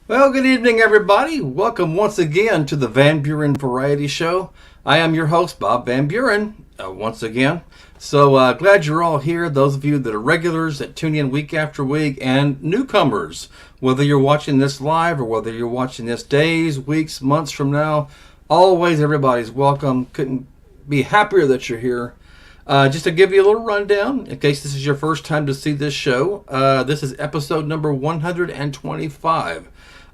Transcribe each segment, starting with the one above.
Well, good evening, everybody. Welcome once again to the Van Buren Variety Show. I am your host, Bob Van Buren, once again. So glad you're all here. Those of you that are regulars that tune in week after week, and newcomers, whether you're watching this live or whether you're watching this days, weeks, months from now, always everybody's welcome. Couldn't be happier that you're here. Just to give you a little rundown, in case this is your first time to see this show, this is episode number 125.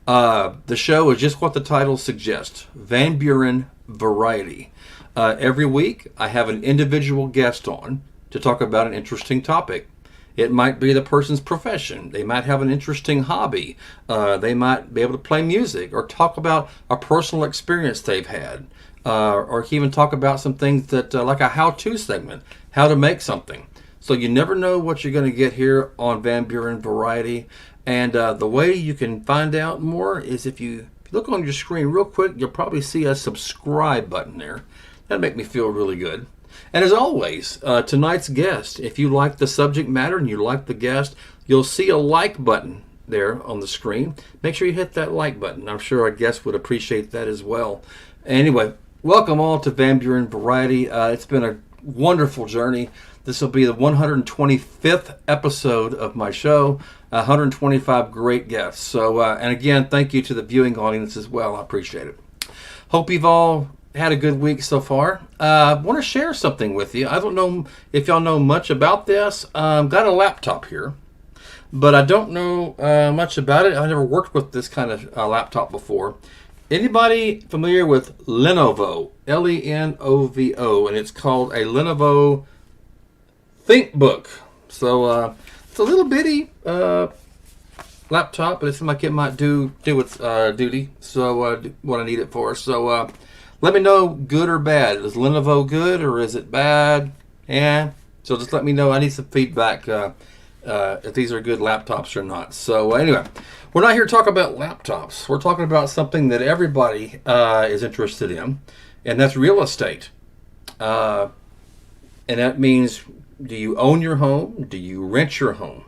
The show is just what the title suggests, Van Buren Variety. Every week, I have an individual guest on to talk about an interesting topic. It might be the person's profession. They might have an interesting hobby. They might be able to play music or talk about a personal experience they've had. Or even talk about some things that, like a how-to segment, how to make something. So you never know what you're going to get here on Van Buren Variety. And the way you can find out more is if you look on your screen real quick, you'll probably see a subscribe button there. That'll make me feel really good. And as always, tonight's guest, if you like the subject matter and you like the guest, you'll see a like button there on the screen. Make sure you hit that like button. I'm sure our guest would appreciate that as well. Anyway, welcome all to Van Buren Variety. It's been a wonderful journey. This will be the 125th episode of my show. 125 great guests. So, and again, thank you to the viewing audience as well. I appreciate it. Hope you've all had a good week so far. I want to share something with you. I don't know if y'all know much about this. Got a laptop here, but I don't know much about it. I've never worked with this kind of laptop before. Anybody familiar with Lenovo? Lenovo, and it's called a Lenovo ThinkBook. So it's a little bitty laptop, but it seems like it might do its duty. So what I need it for. So let me know, good or bad. Is Lenovo good or is it bad? Yeah. So just let me know. I need some feedback if these are good laptops or not. So anyway, we're not here to talk about laptops. We're talking about something that everybody is interested in, and that's real estate. And that means, do you own your home? Do you rent your home?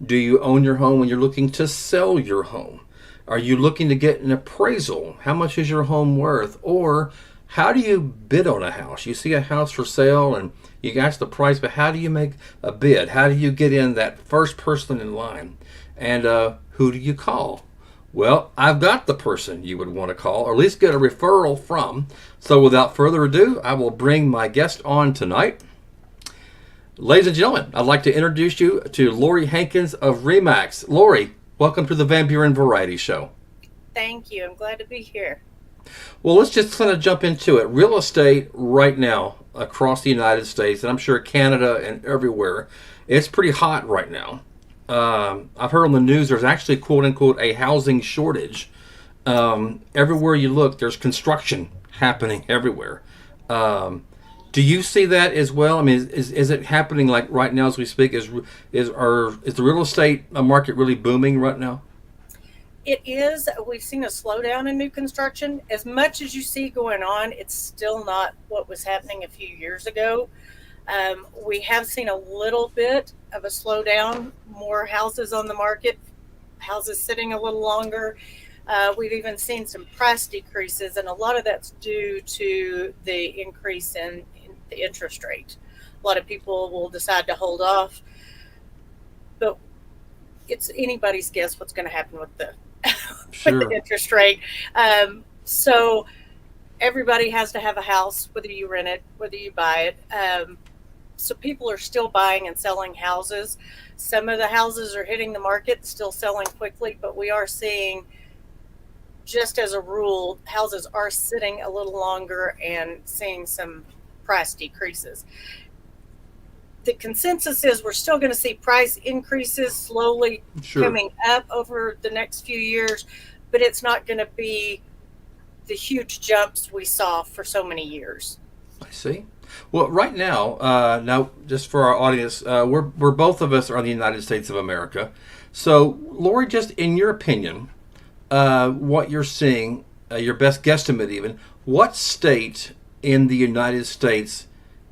Do you own your home when you're looking to sell your home? Are you looking to get an appraisal? How much is your home worth? Or how do you bid on a house? You see a house for sale and you ask the price, but how do you make a bid? How do you get in that first person in line? And who do you call? Well, I've got the person you would want to call, or at least get a referral from. So without further ado, I will bring my guest on tonight. Ladies and gentlemen, I'd like to introduce you to Lori Hankins of Remax. Lori, welcome to the Van Buren Variety Show. Thank you. I'm glad to be here. Well, let's just kind of jump into it. Real estate right now across the United States, and I'm sure Canada and everywhere, it's pretty hot right now. I've heard on the news there's actually, quote unquote, a housing shortage. Everywhere you look, there's construction happening everywhere. Do you see that as well? I mean, is it happening like right now as we speak? Is the real estate market really booming right now? It is. We've seen a slowdown in new construction. As much as you see going on, it's still not what was happening a few years ago. We have seen a little bit of a slowdown, more houses on the market, houses sitting a little longer. We've even seen some price decreases, and a lot of that's due to the increase in the interest rate. A lot of people will decide to hold off, but it's anybody's guess what's going to happen with the, Sure. with the interest rate. So everybody has to have a house, whether you rent it, whether you buy it. So people are still buying and selling houses. Some of the houses are hitting the market, still selling quickly, but we are seeing, just as a rule, houses are sitting a little longer and seeing some price decreases. The consensus is we're still going to see price increases slowly Sure. coming up over the next few years, but it's not going to be the huge jumps we saw for so many years. I see. Well, right now, just for our audience, we're both of us are in the United States of America. So, Lori, just in your opinion, what you're seeing, your best guesstimate even, what state in the United States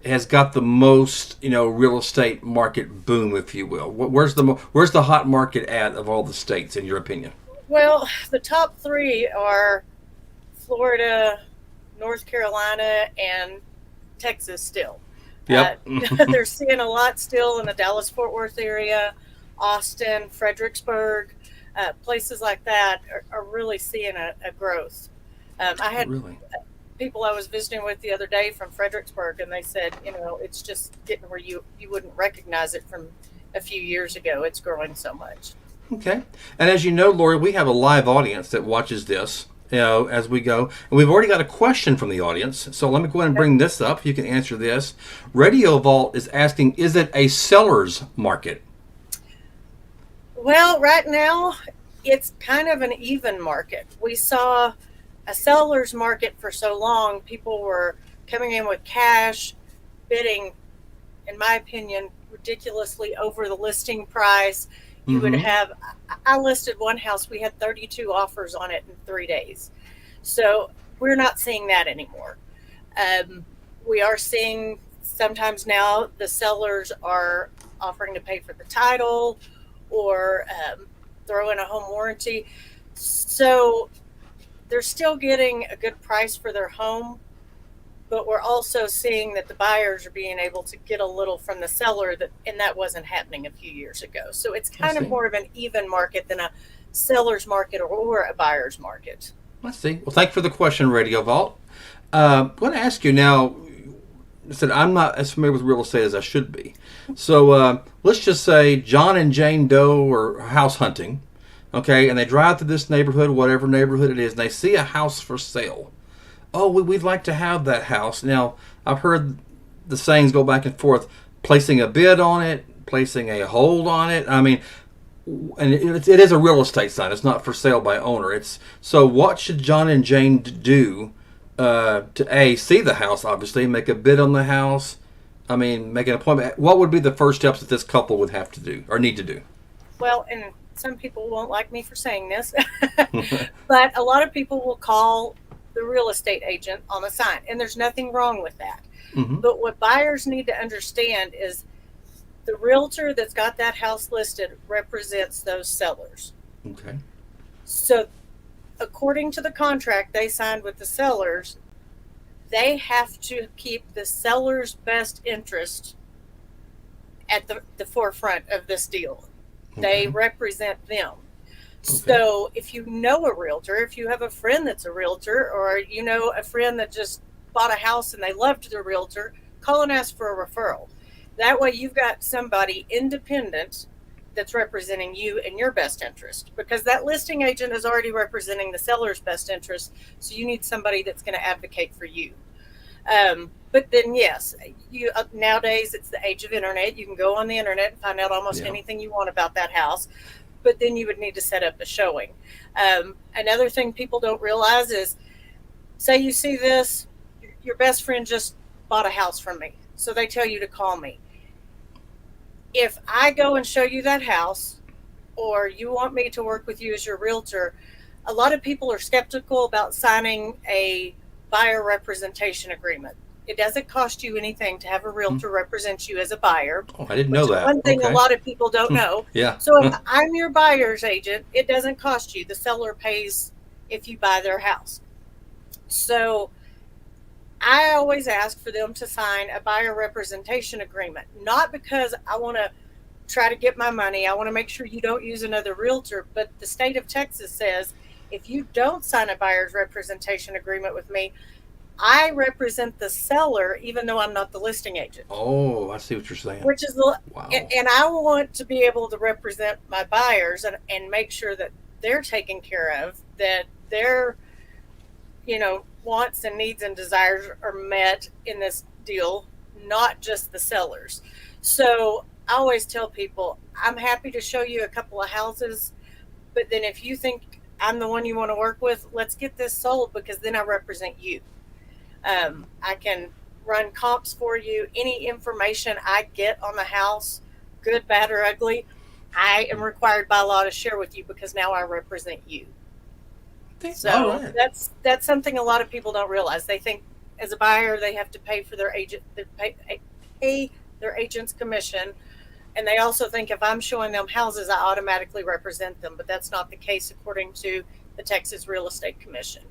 has got the most, real estate market boom, if you will? Where's the hot market at of all the states, in your opinion? Well, the top three are Florida, North Carolina, and Texas still. Uh, Yep. they're seeing a lot still in the Dallas Fort Worth area, Austin, Fredericksburg, places like that are really seeing a growth. I had Really? people I was visiting with the other day from Fredericksburg, and they said, it's just getting where you wouldn't recognize it from a few years ago. It's growing so much. Okay. And as you know, Lori, we have a live audience that watches this, as we go. And we've already got a question from the audience. So let me go ahead and Okay. bring this up. You can answer this. Radio Vault is asking, is it a seller's market? Well, right now, it's kind of an even market. We saw a seller's market for so long. People were coming in with cash, bidding, in my opinion, ridiculously over the listing price. You would Mm-hmm. have, I listed one house, we had 32 offers on it in 3 days. So we're not seeing that anymore. Um, we are seeing sometimes now the sellers are offering to pay for the title or throw in a home warranty. So they're still getting a good price for their home, but we're also seeing that the buyers are being able to get a little from the seller and that wasn't happening a few years ago. So it's I kind of see. more of an even market than a seller's market or a buyer's market. I see. Well, thank you for the question, Radio Vault. I'm going to ask you now. I said I'm not as familiar with real estate as I should be. So let's just say John and Jane Doe are house hunting, okay, and they drive to this neighborhood, whatever neighborhood it is, and they see a house for sale. Oh, we'd like to have that house. Now, I've heard the sayings go back and forth, placing a bid on it, placing a hold on it. I mean, and it is a real estate sign. It's not for sale by owner. It's so. What should John and Jane do to see the house? Obviously, make a bid on the house. I mean, make an appointment. What would be the first steps that this couple would have to do or need to do? Well, and some people won't like me for saying this, but a lot of people will call the real estate agent on the sign, and there's nothing wrong with that. Mm-hmm. But what buyers need to understand is the realtor that's got that house listed represents those sellers. Okay. So, according to the contract they signed with the sellers, they have to keep the seller's best interest at the forefront of this deal. They Okay. represent them. Okay. So if you know a realtor, if you have a friend that's a realtor, or you know a friend that just bought a house and they loved the realtor, call and ask for a referral. That way you've got somebody independent that's representing you in your best interest, because that listing agent is already representing the seller's best interest. So you need somebody that's going to advocate for you. But then, yes, you nowadays it's the age of internet. You can go on the internet and find out almost Yeah. anything you want about that house. But then you would need to set up a showing. Another thing people don't realize is, say you see this, your best friend just bought a house from me, so they tell you to call me. If I go and show you that house, or you want me to work with you as your realtor, a lot of people are skeptical about signing a buyer representation agreement. It doesn't cost you anything to have a Hmm. realtor represent you as a buyer, Oh, I didn't know which is that. one thing a Okay. lot of people don't know. Yeah. So if I'm your buyer's agent, it doesn't cost you. The seller pays if you buy their house. So I always ask for them to sign a buyer representation agreement, not because I want to try to get my money. I want to make sure you don't use another realtor. But the state of Texas says if you don't sign a buyer's representation agreement with me, I represent the seller, even though I'm not the listing agent. Oh, I see what you're saying. Which is, Wow. and I want to be able to represent my buyers and make sure that they're taken care of, that their, wants and needs and desires are met in this deal, not just the sellers. So I always tell people, I'm happy to show you a couple of houses, but then if you think I'm the one you want to work with, let's get this sold, because then I represent you. I can run comps for you. Any information I get on the house, good, bad, or ugly, I am required by law to share with you, because now I represent you. All So right. that's something a lot of people don't realize. They think as a buyer they have to pay for their agent, pay their agent's commission. And they also think if I'm showing them houses, I automatically represent them, but that's not the case according to the Texas Real Estate Commission.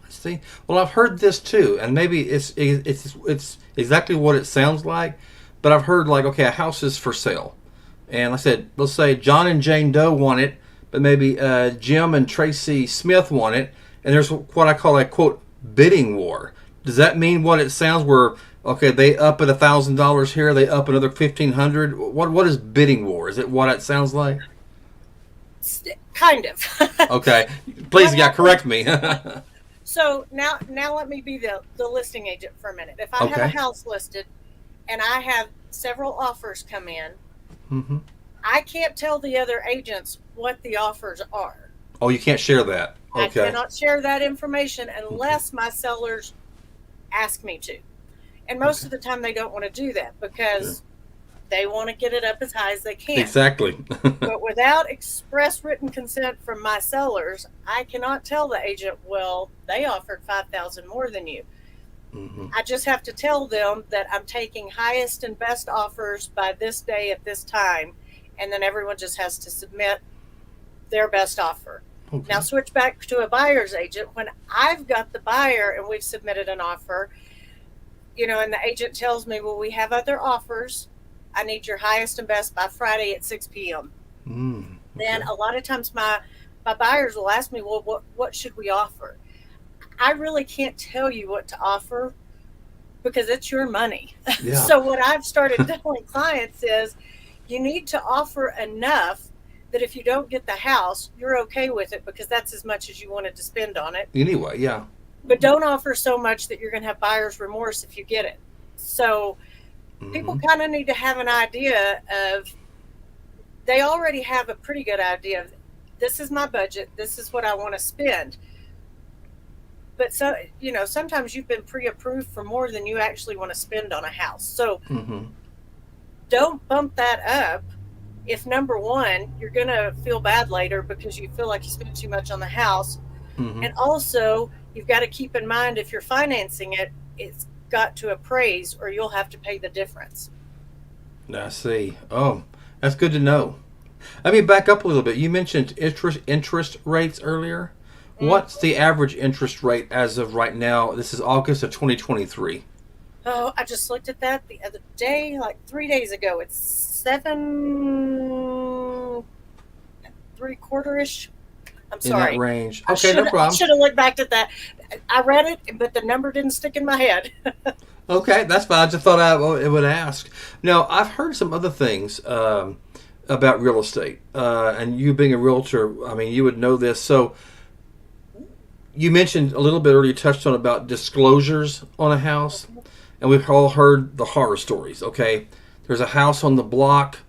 See, well, I've heard this too, and maybe it's exactly what it sounds like, but I've heard like, okay, a house is for sale, and I said, let's say John and Jane Doe want it, but maybe Jim and Tracy Smith want it, and there's what I call a quote bidding war. Does that mean what it sounds? Where okay, they up at $1,000 here, they up another 1,500. What is bidding war? Is it what it sounds like? Kind of. Okay, please, yeah, correct me. So now let me be the listing agent for a minute. If I have a house listed and I have several offers come in, Mm-hmm. I can't tell the other agents what the offers are. Oh, you can't share that. Okay. I cannot share that information unless my sellers ask me to. And most of the time they don't want to do that because they want to get it up as high as they can. Exactly. But without express written consent from my sellers, I cannot tell the agent, well, they offered $5,000 more than you. Mm-hmm. I just have to tell them that I'm taking highest and best offers by this day at this time, and then everyone just has to submit their best offer. Okay. Now switch back to a buyer's agent. When I've got the buyer and we've submitted an offer, and the agent tells me, well, we have other offers. I need your highest and best by Friday at 6 p.m. Okay. Then a lot of times my buyers will ask me, well, what should we offer? I really can't tell you what to offer because it's your money. Yeah. So what I've started telling clients is you need to offer enough that if you don't get the house, you're okay with it because that's as much as you wanted to spend on it. Anyway, yeah. But don't offer so much that you're going to have buyer's remorse if you get it. So people kind of need to have an idea of, they already have a pretty good idea of, this is my budget, this is what I want to spend. But sometimes you've been pre-approved for more than you actually want to spend on a house. So don't bump that up. If number one, you're going to feel bad later because you feel like you spent too much on the house. And also you've got to keep in mind, if you're financing it, it's got to appraise or you'll have to pay the difference. I see. Oh, that's good to know. Let me back up a little bit. You mentioned interest rates earlier. What's the average interest rate as of right now? This is August of 2023. Oh, I just looked at that the other day, like 3 days ago. It's 7.75-ish. I'm sorry. In that range. Okay, no problem. I should have looked back at that. I read it, but the number didn't stick in my head. Okay, that's fine. I just thought I would ask. Now, I've heard some other things about real estate. And you being a realtor, I mean, you would know this. So you mentioned a little bit earlier, you touched on about disclosures on a house. And we've all heard the horror stories, okay? There's a house on the block.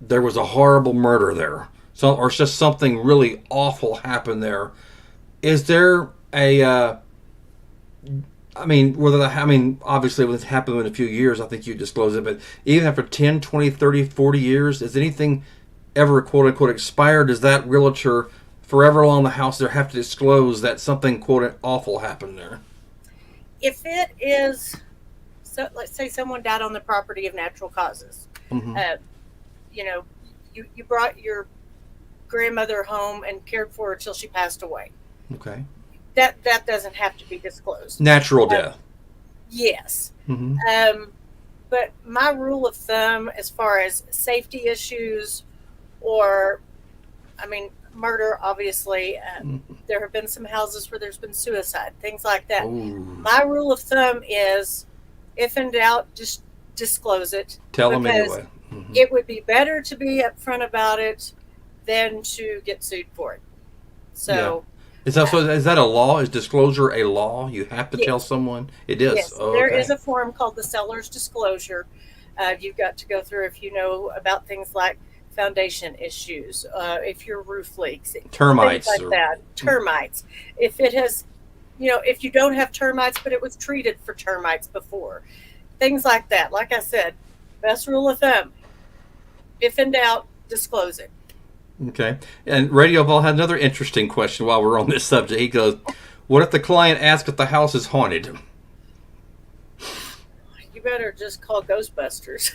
There was a horrible murder there. Or just something really awful happened there. Is there a... obviously when it's happened in a few years, I think you disclose it, but even after 10, 20, 30, 40 years, is anything ever quote-unquote expired? Does that realtor forever along the house there have to disclose that something quote awful happened there? If it is, so let's say someone died on the property of natural causes. You brought your grandmother home and cared for her till she passed away. Okay. That doesn't have to be disclosed. Natural death. Yes. But my rule of thumb as far as safety issues or, murder, obviously, there have been some houses where there's been suicide, things like that. Ooh. My rule of thumb is, if in doubt, just disclose it. Tell them anyway. It would be better to be upfront about it than to get sued for it. So... Yeah. Is that a law? Is disclosure a law? You have to tell someone? It is? Yes. Oh, there okay. is a form called the seller's disclosure. You've got to go through if you know about things like foundation issues, if your roof leaks. Termites. Things like that. Termites. If it has, if you don't have termites, but it was treated for termites before. Things like that. Like I said, best rule of thumb, if in doubt, disclose it. Okay. And Radio Vol had another interesting question while we're on this subject. He goes, what if the client asks if the house is haunted? You better just call Ghostbusters.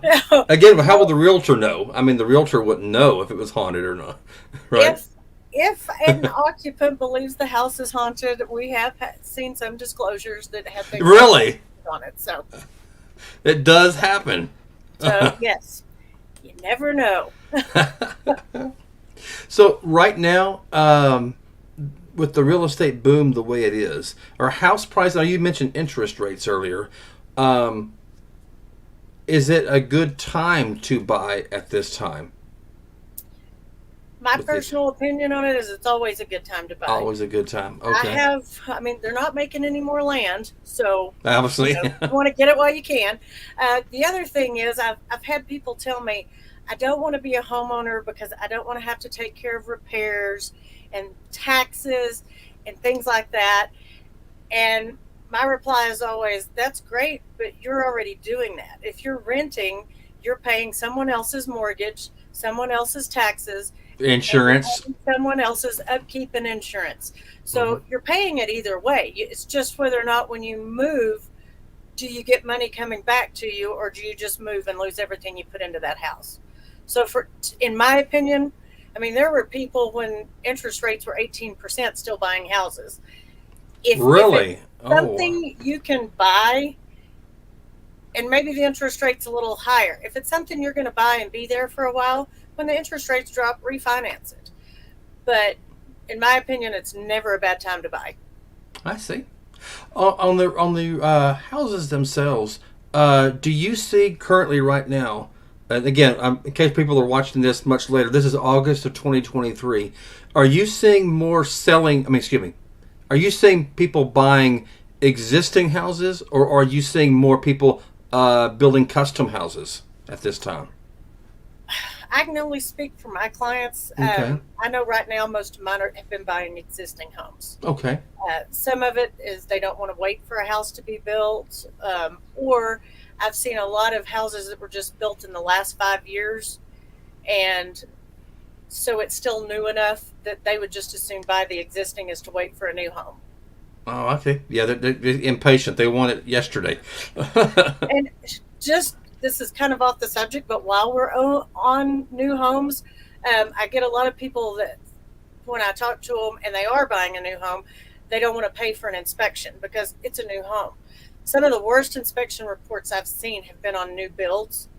No. Again, how would the realtor know? I mean, the realtor wouldn't know if it was haunted or not, right? If if an occupant believes the house is haunted, we have seen some disclosures that have things like Really, that on it. it does happen. So yes, you never know. So right now, with the real estate boom the way it is, or house price. Now you mentioned interest rates earlier. Um, is it a good time to buy at this time? My With these, personal opinion on it is it's always a good time to buy. always a good time. I Okay, have, I mean, they're not making any more land, so obviously. you want to get it while you can. The other thing is, I've had people tell me, I don't want to be a homeowner because I don't want to have to take care of repairs and taxes and things like that. And my reply is always, that's great, but you're already doing that. If you're renting, you're paying someone else's mortgage, someone else's taxes, and you're Insurance. paying someone else's upkeep and insurance. Hmm. So you're paying it either way. It's just whether or not when you move, do you get money coming back to you, or do you just move and lose everything you put into that house? So in my opinion, I mean, there were people when interest rates were 18% still buying houses. If it's Really? Oh, something you can buy, and maybe the interest rate's a little higher. If it's something you're going to buy and be there for a while, when the interest rates drop, refinance it. But in my opinion, it's never a bad time to buy. I see. On the houses themselves, do you see currently right now? And again, in case people are watching this much later, this is August of 2023. Are you seeing more selling? I mean, excuse me. Are you seeing people buying existing houses, or are you seeing more people building custom houses at this time? I can only speak for my clients. Okay. I know right now most of mine have been buying existing homes. Okay. Some of it is they don't want to wait for a house to be built, or I've seen a lot of houses that were just built in the last 5 years, and so it's still new enough that they would just as soon buy the existing as to wait for a new home. Oh, okay. Yeah, they're impatient. They want it yesterday. And just this is kind of off the subject, but while we're on new homes, I get a lot of people that when I talk to them and they are buying a new home, they don't want to pay for an inspection because it's a new home. Some of the worst inspection reports I've seen have been on new builds.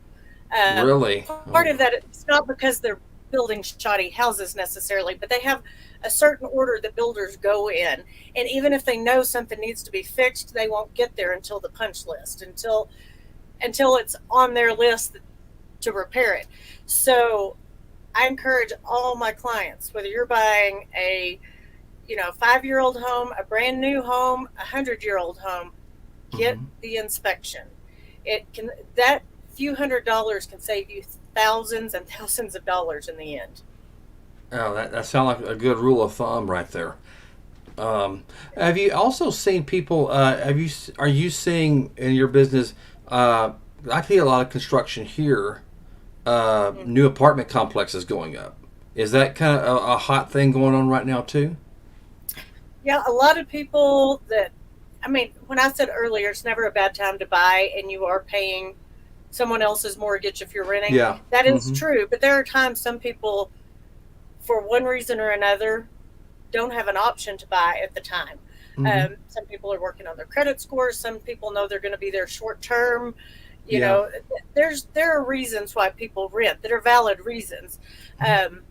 Really? Part Oh. of that, it's not because they're building shoddy houses necessarily, but they have a certain order that builders go in. And even if they know something needs to be fixed, they won't get there until the punch list, until it's on their list to repair it. So I encourage all my clients, whether you're buying a 5-year-old home, a brand new home, 100-year-old home, get Hmm. the inspection. It can that few $100s can save you thousands and thousands of dollars in the end. Oh, that sounds like a good rule of thumb right there. Have you also seen people? Are you seeing in your business? I see a lot of construction here. New apartment complexes going up. Is that kind of a hot thing going on right now too? Yeah, a lot of people I mean, when I said earlier, it's never a bad time to buy, and you are paying someone else's mortgage if you're renting. Yeah. That is Hmm. true, but there are times some people, for one reason or another, don't have an option to buy at the time. Hmm. Some people are working on their credit scores. Some people know they're going to be there short term. You Yeah. know, there are reasons why people rent that are valid reasons, um,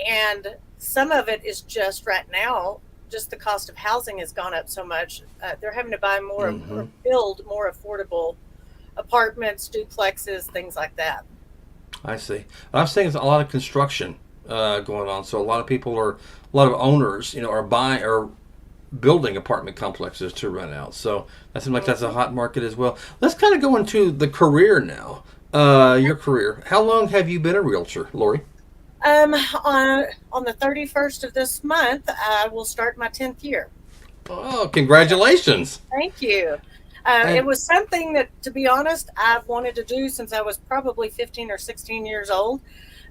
and some of it is just right now. Just the cost of housing has gone up so much. They're having to buy more Hmm. or build more affordable apartments, duplexes, things like that. I see. I'm seeing a lot of construction going on. So a lot of owners, are buying or building apartment complexes to rent out. So that seems like that's a Mhm. hot market as well. Let's kind of go into the career now. Your career. How long have you been a realtor, Lori? Um, on the 31st of this month, I will start my 10th year. Oh, congratulations! Thank you. It And was something that, to be honest, I've wanted to do since I was probably 15 or 16 years old.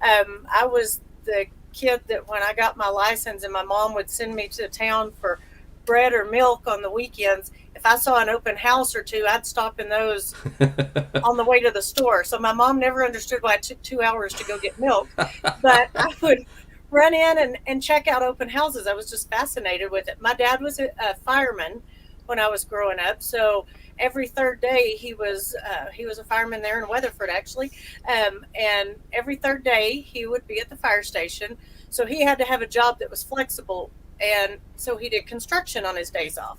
I was the kid that when I got my license and my mom would send me to town for bread or milk on the weekends, if if I saw an open house or two, I'd stop in those on the way to the store. So my mom never understood why it took 2 hours to go get milk, but I would run in and check out open houses. I was just fascinated with it. My dad was a fireman when I was growing up, so every third day he was a fireman there in Weatherford, actually, and every third day he would be at the fire station. So he had to have a job that was flexible, and so he did construction on his days off.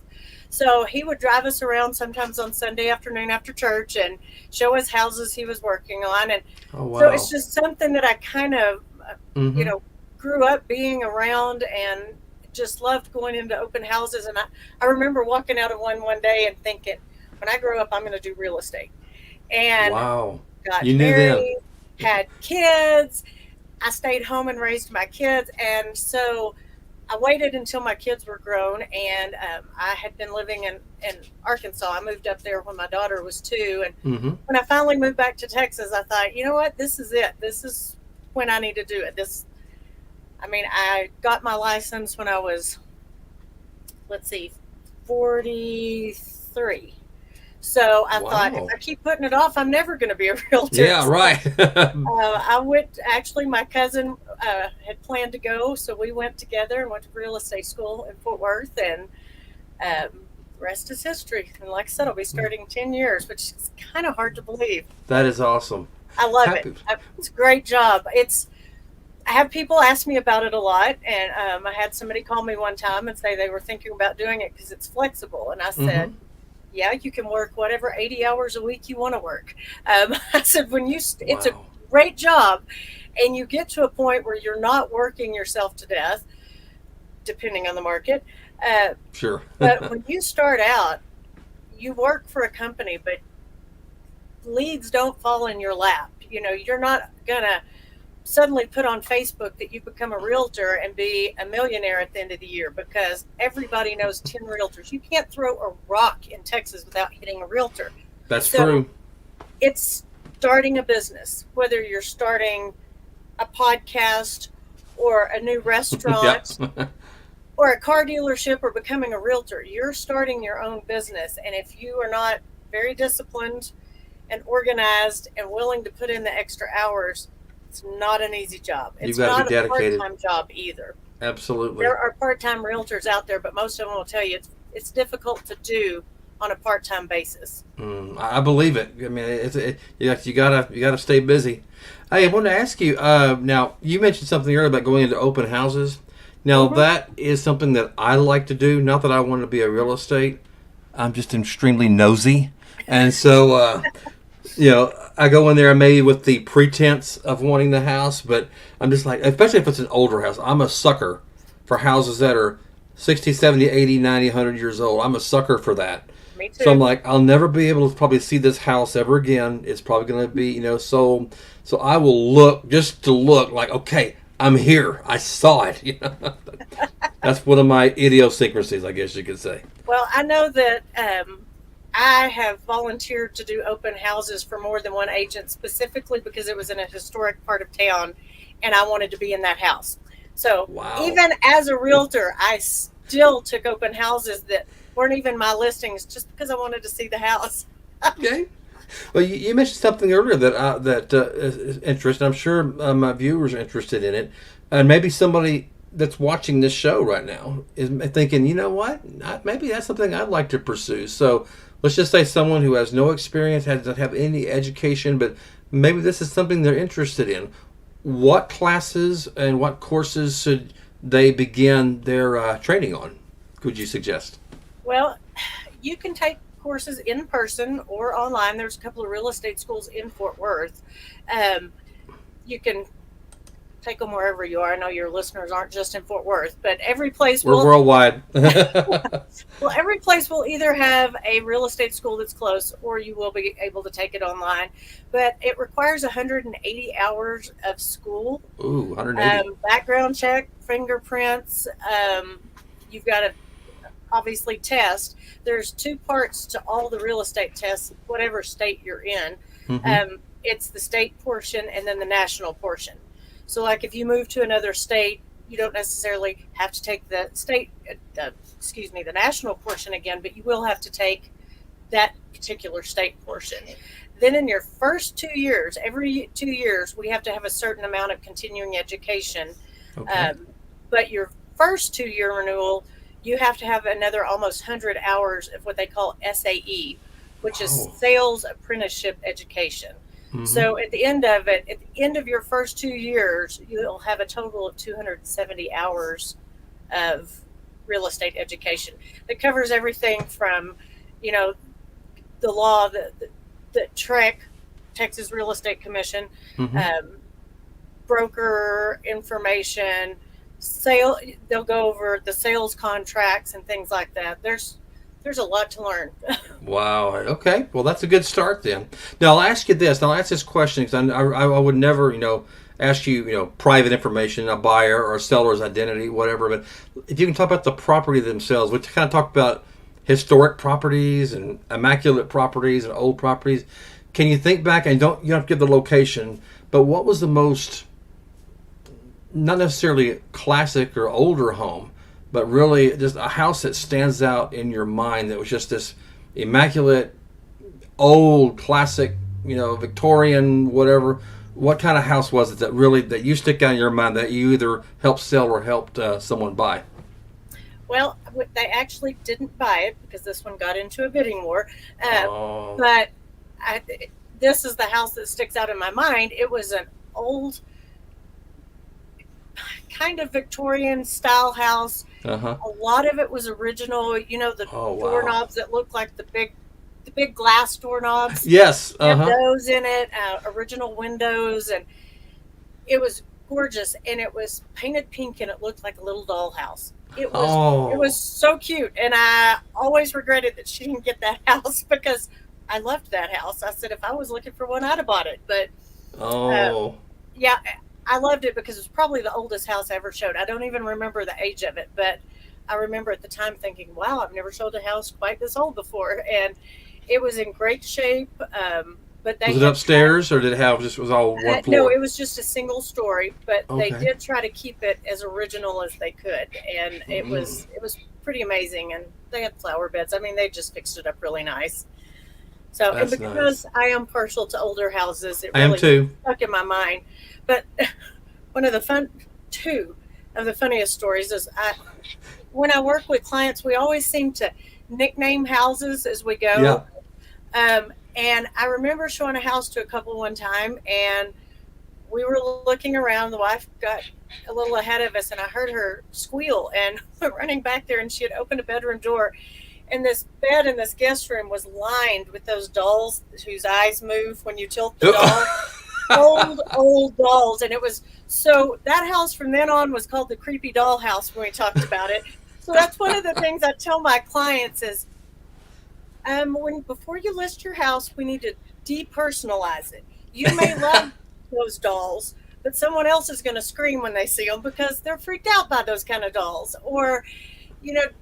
So he would drive us around sometimes on Sunday afternoon after church and show us houses he was working on. And Oh, wow. so it's just something that I kind of, Mm-hmm. grew up being around and just loved going into open houses. And I remember walking out of one day and thinking, when I grow up, I'm going to do real estate. And Wow. got You knew then. married, had kids. I stayed home and raised my kids. And so I waited until my kids were grown, and I had been living in Arkansas. I moved up there when my daughter was 2. And Mm-hmm. when I finally moved back to Texas, I thought, you know what, this is it. This is when I need to do it. I got my license when I was, 43. So I thought, Wow. if I keep putting it off, I'm never going to be a realtor. Yeah, right. I went, actually, my cousin had planned to go, so we went together and went to real estate school in Fort Worth, and rest is history. And like I said, I'll be starting 10 years, which is kind of hard to believe. That is awesome. I love Happy- it. It's a great job. I have people ask me about it a lot, and I had somebody call me one time and say they were thinking about doing it because it's flexible. And I said, Mhm. yeah, you can work whatever 80 hours a week you want to work. I said, it's a Wow. great job, and you get to a point where you're not working yourself to death, depending on the market. Sure. But when you start out, you work for a company, but leads don't fall in your lap. You're not going to suddenly put on Facebook that you become a realtor and be a millionaire at the end of the year, because everybody knows 10 realtors. You can't throw a rock in Texas without hitting a realtor. That's So true. it's starting a business, whether you're starting a podcast or a new restaurant or a car dealership or becoming a realtor. You're starting your own business. And if you are not very disciplined and organized and willing to put in the extra hours, it's not an easy job. It's You've got to not be a dedicated. part-time job either. Absolutely. There are part-time realtors out there, but most of them will tell you it's difficult to do on a part-time basis. I believe it. I mean, you gotta stay busy. Hey, I want to ask you. Now, you mentioned something earlier about going into open houses. Now, that is something that I like to do. Not that I want to be a real estate. I'm just extremely nosy, and so I go in there maybe with the pretense of wanting the house, but I'm just like, especially if it's an older house, I'm a sucker for houses that are 60, 70, 80, 90, 100 years old. I'm a sucker for that. Me too. So I'm like, I'll never be able to probably see this house ever again. It's probably going to be, sold. So I will look just to look like, okay, I'm here. I saw it. That's one of my idiosyncrasies, I guess you could say. Well, I know that I have volunteered to do open houses for more than one agent, specifically because it was in a historic part of town and I wanted to be in that house. So Wow. even as a realtor, I still took open houses that weren't even my listings just because I wanted to see the house. Okay. Well, you mentioned something earlier that is interesting. I'm sure my viewers are interested in it, and maybe somebody that's watching this show right now is thinking, you know what? Maybe that's something I'd like to pursue. So let's just say someone who has no experience, doesn't have any education, but maybe this is something they're interested in. What classes and what courses should they begin their training on? Could you suggest? Well, you can take courses in person or online. There's a couple of real estate schools in Fort Worth. You can take them wherever you are. I know your listeners aren't just in Fort Worth, but every place We're worldwide. well, every place will either have a real estate school that's close, or you will be able to take it online. But it requires 180 hours of school. Ooh, 180. Background check, fingerprints. You've got to obviously test. There's 2 parts to all the real estate tests, whatever state you're in. Mm-hmm. It's the state portion and then the national portion. So like if you move to another state, you don't necessarily have to take the the national portion again, but you will have to take that particular state portion. Then in your first 2 years, every 2 years, we have to have a certain amount of continuing education. Okay. But your first 2 year renewal, you have to have another almost 100 hours of what they call SAE, which is Oh. sales apprenticeship education. Mm-hmm. So at the end of it, at the end of your first 2 years, you'll have a total of 270 hours of real estate education that covers everything from, you know, the law, the TREC, Texas Real Estate Commission, Mm-hmm. broker information, sale. They'll go over the sales contracts and things like that. There's a lot to learn. Wow. Okay. Well, that's a good start then. Now, I'll ask you this. I'll ask this question because I would never, ask you, private information, a buyer or a seller's identity, whatever. But if you can talk about the property themselves, which kind of talk about historic properties and immaculate properties and old properties. Can you think back, and you don't have to give the location, but what was the most, not necessarily classic or older home, but really just a house that stands out in your mind that was just this immaculate, old, classic, Victorian, whatever. What kind of house was it that you stick out in your mind that you either helped sell or helped someone buy? Well, they actually didn't buy it because this one got into a bidding war. Oh. But this is the house that sticks out in my mind. It was an old, kind of Victorian style house. Uh-huh. A lot of it was original. The Oh, wow. doorknobs that look like the big glass doorknobs. Yes. Had Uh-huh. those in it. Original windows, and it was gorgeous. And it was painted pink, and it looked like a little dollhouse. It was so cute, and I always regretted that she didn't get that house because I loved that house. I said if I was looking for one, I'd have bought it. But yeah, I loved it because it was probably the oldest house I ever showed. I don't even remember the age of it, but I remember at the time thinking, wow, I've never showed a house quite this old before. And it was in great shape. But was it upstairs, or did it have just was all one floor? No, it was just a single story, but Okay. they did try to keep it as original as they could, and it was pretty amazing. And they had flower beds. I mean, they just fixed it up really nice. So, That's and because I am partial to older houses, it I am really too. stuck in my mind. But two of the funniest stories is when I work with clients, we always seem to nickname houses as we go. Yeah. And I remember showing a house to a couple one time, and we were looking around. The wife got a little ahead of us, and I heard her squeal, and we're running back there, and she had opened a bedroom door, and this bed in this guest room was lined with those dolls whose eyes move when you tilt the doll. Old dolls. And it was, so that house from then on was called the creepy doll house when we talked about it. So that's one of the things I tell my clients is, before you list your house, we need to depersonalize it. You may love those dolls, but someone else is going to scream when they see them because they're freaked out by those kind of dolls. Or,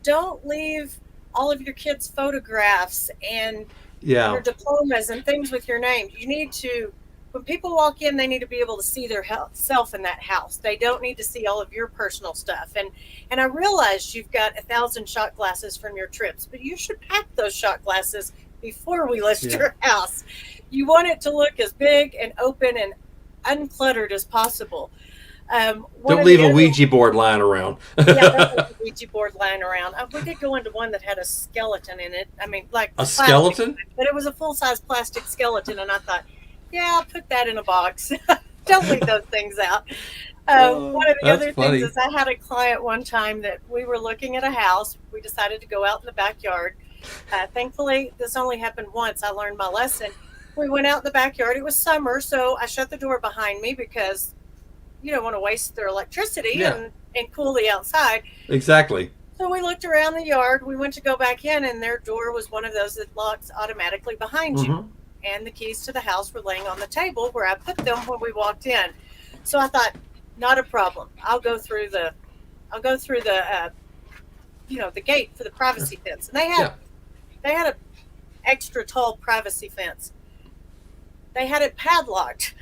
don't leave all of your kids' photographs and your diplomas and things with your name. You need to, when people walk in, they need to be able to see their self in that house. They don't need to see all of your personal stuff. And I realize you've got 1,000 shot glasses from your trips, but you should pack those shot glasses before we list your house. You want it to look as big and open and uncluttered as possible. Don't leave a Ouija board lying around. Yeah, don't leave a Ouija board lying around. We did go into one that had a skeleton in it. I mean, like a skeleton? But it was a full-size plastic skeleton, and I thought, yeah, I'll put that in a box. Don't leave those things out. One of the other things is I had a client one time that we were looking at a house. We decided to go out in the backyard. Thankfully, this only happened once. I learned my lesson. We went out in the backyard. It was summer, so I shut the door behind me because you don't want to waste their electricity and cool the outside. Exactly. So we looked around the yard. We went to go back in, and their door was one of those that locks automatically behind you. And the keys to the house were laying on the table where I put them when we walked in. So I thought, not a problem. I'll go through the the gate for the privacy fence. And they had a extra tall privacy fence. They had it padlocked.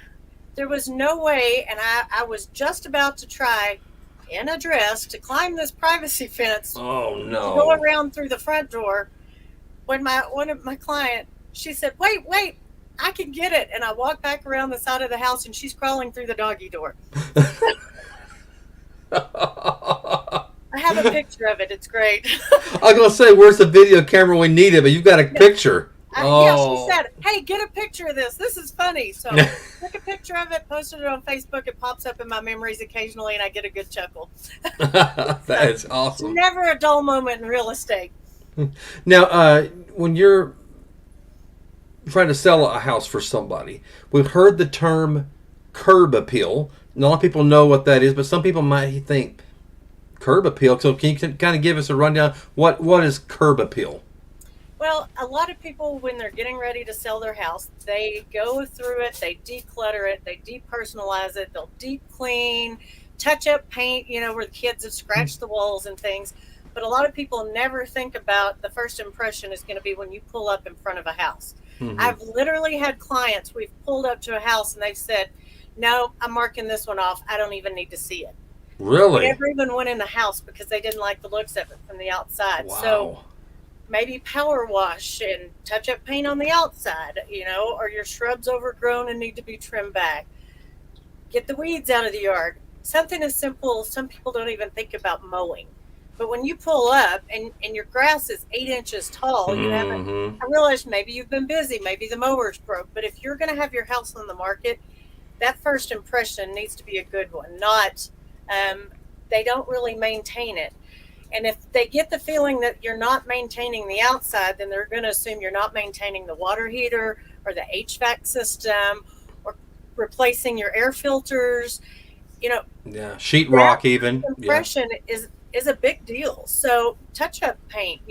There was no way, and I was just about to try in a dress to climb this privacy fence Oh to no. go around through the front door. When one of my client, she said, wait, I can get it. And I walked back around the side of the house and she's crawling through the doggy door. I have a picture of it. It's great. I was gonna say, where's the video camera? We need it, but you've got a picture. Yeah, she Oh. said, hey, get a picture of this. This is funny. So took a picture of it, posted it on Facebook. It pops up in my memories occasionally, and I get a good chuckle. That is awesome. Never a dull moment in real estate. Now, when you're trying to sell a house for somebody, we've heard the term curb appeal. A lot of people know what that is, but some people might think curb appeal. So can you kind of give us a rundown? What is curb appeal? Well, a lot of people, when they're getting ready to sell their house, they go through it, they declutter it, they depersonalize it, they'll deep clean, touch up paint, where the kids have scratched the walls and things. But a lot of people never think about the first impression is going to be when you pull up in front of a house. Mm-hmm. I've literally had clients, we've pulled up to a house and they've said, no, I'm marking this one off. I don't even need to see it. Really? They never even went in the house because they didn't like the looks of it from the outside. Wow. So maybe power wash and touch up paint on the outside, or your shrubs overgrown and need to be trimmed back. Get the weeds out of the yard. Something as simple, some people don't even think about mowing. But when you pull up and your grass is 8 inches tall, you haven't, I realize maybe you've been busy, maybe the mower's broke, but if you're going to have your house on the market, that first impression needs to be a good one, not they don't really maintain it. And if they get the feeling that you're not maintaining the outside, then they're going to assume you're not maintaining the water heater or the HVAC system or replacing your air filters. Yeah, sheetrock even. Impression is a big deal. So touch up paint,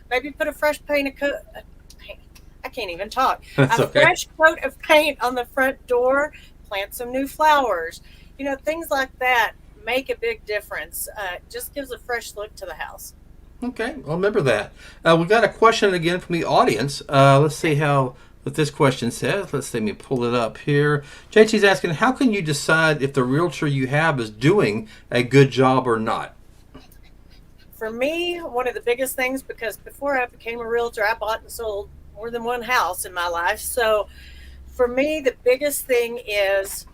maybe put a fresh paint. I can't even talk. Fresh coat of paint on the front door. Plant some new flowers. Things like that make a big difference. Just gives a fresh look to the house. Okay, I'll remember that. We got a question again from the audience. Let's see what this question says. Let me pull it up here. JT's asking, how can you decide if the realtor you have is doing a good job or not? For me, one of the biggest things, because before I became a realtor, I bought and sold more than one house in my life. So for me, the biggest thing is,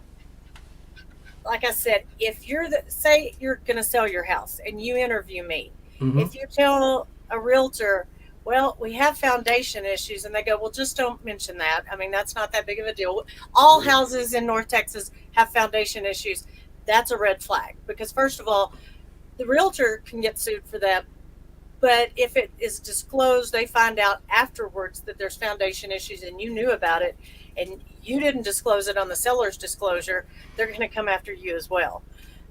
like I said, if say you're going to sell your house and you interview me, if you tell a realtor, well, we have foundation issues, and they go, well, just don't mention that. I mean, that's not that big of a deal. All houses in North Texas have foundation issues. That's a red flag because, first of all, the realtor can get sued for that. But if it is disclosed, they find out afterwards that there's foundation issues and you knew about it and you didn't disclose it on the seller's disclosure, they're going to come after you as well.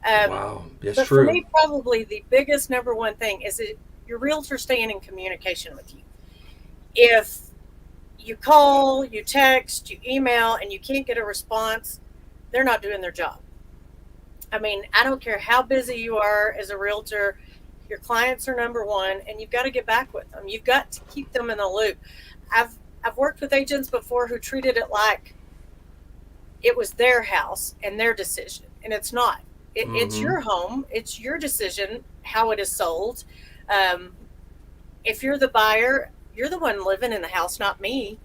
Wow, that's but true. For me, probably the biggest number one thing is that your realtor staying in communication with you. If you call, you text, you email, and you can't get a response, they're not doing their job. I mean, I don't care how busy you are as a realtor, your clients are number one, and you've got to get back with them. You've got to keep them in the loop. I've worked with agents before who treated it like it was their house and their decision, and it's not. It's your home. It's your decision how it is sold. If you're the buyer, you're the one living in the house, not me.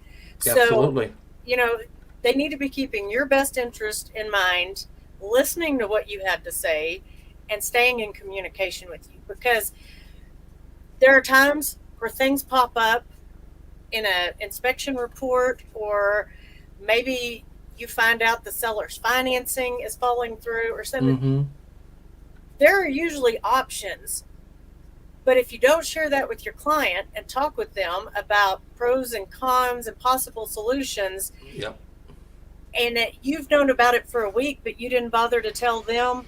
Absolutely. So, they need to be keeping your best interest in mind, listening to what you have to say, and staying in communication with you. Because there are times where things pop up in an inspection report, or maybe you find out the seller's financing is falling through or something. There are usually options. But if you don't share that with your client and talk with them about pros and cons and possible solutions, and you've known about it for a week, but you didn't bother to tell them,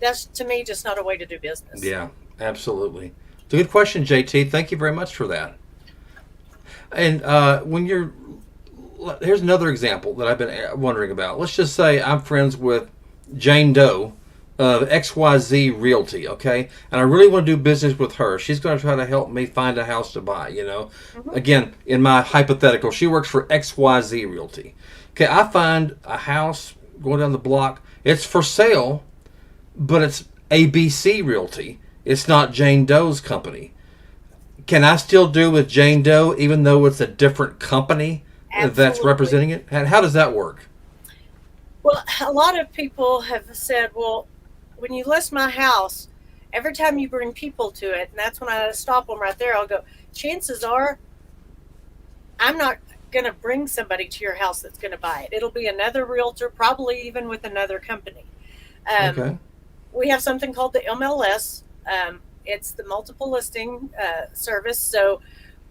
that's, to me, just not a way to do business. Yeah, absolutely. It's a good question, JT. Thank you very much for that. And here's another example that I've been wondering about. Let's just say I'm friends with Jane Doe of XYZ Realty, okay? And I really want to do business with her. She's going to try to help me find a house to buy, Again, in my hypothetical, she works for XYZ Realty. Okay, I find a house going down the block. It's for sale, but it's ABC Realty. It's not Jane Doe's company. Can I still do with Jane Doe even though it's a different company that's Absolutely. representing it? And how does that work? Well, a lot of people have said, well, when you list my house, every time you bring people to it, and that's when I stop them right there, I'll go, chances are I'm not going to bring somebody to your house that's going to buy it. It'll be another realtor, probably even with another company. Okay. We have something called the MLS. It's the multiple listing service. So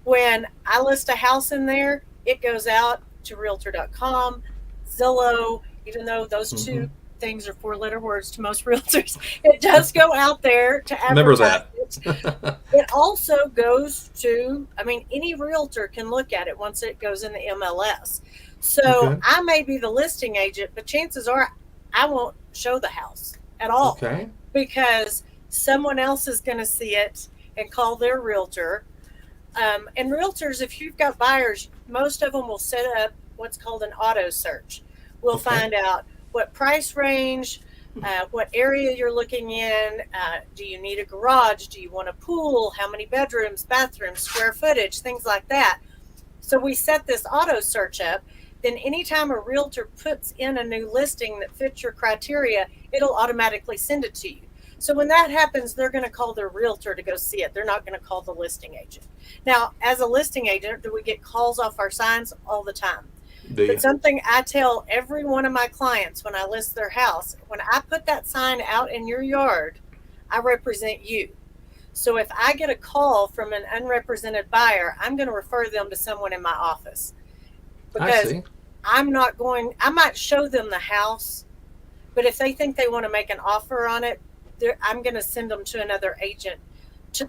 when I list a house in there, it goes out to realtor.com, Zillow, even though those two things are 4-letter words to most realtors, it does go out there to Remember advertise that. it. It also goes to, any realtor can look at it once it goes in the MLS. So Okay. I may be the listing agent, but chances are I won't show the house at all. Okay. Because someone else is going to see it and call their realtor. And realtors, if you've got buyers, most of them will set up what's called an auto search. We'll find out what price range, what area you're looking in. Do you need a garage? Do you want a pool? How many bedrooms, bathrooms, square footage, things like that. So we set this auto search up. Then anytime a realtor puts in a new listing that fits your criteria, it'll automatically send it to you. So when that happens, they're going to call their realtor to go see it. They're not going to call the listing agent. Now, as a listing agent, do we get calls off our signs all the time? But something I tell every one of my clients when I list their house, when I put that sign out in your yard, I represent you. So if I get a call from an unrepresented buyer, I'm going to refer them to someone in my office. Because I might show them the house, but if they think they want to make an offer on it, I'm going to send them to another agent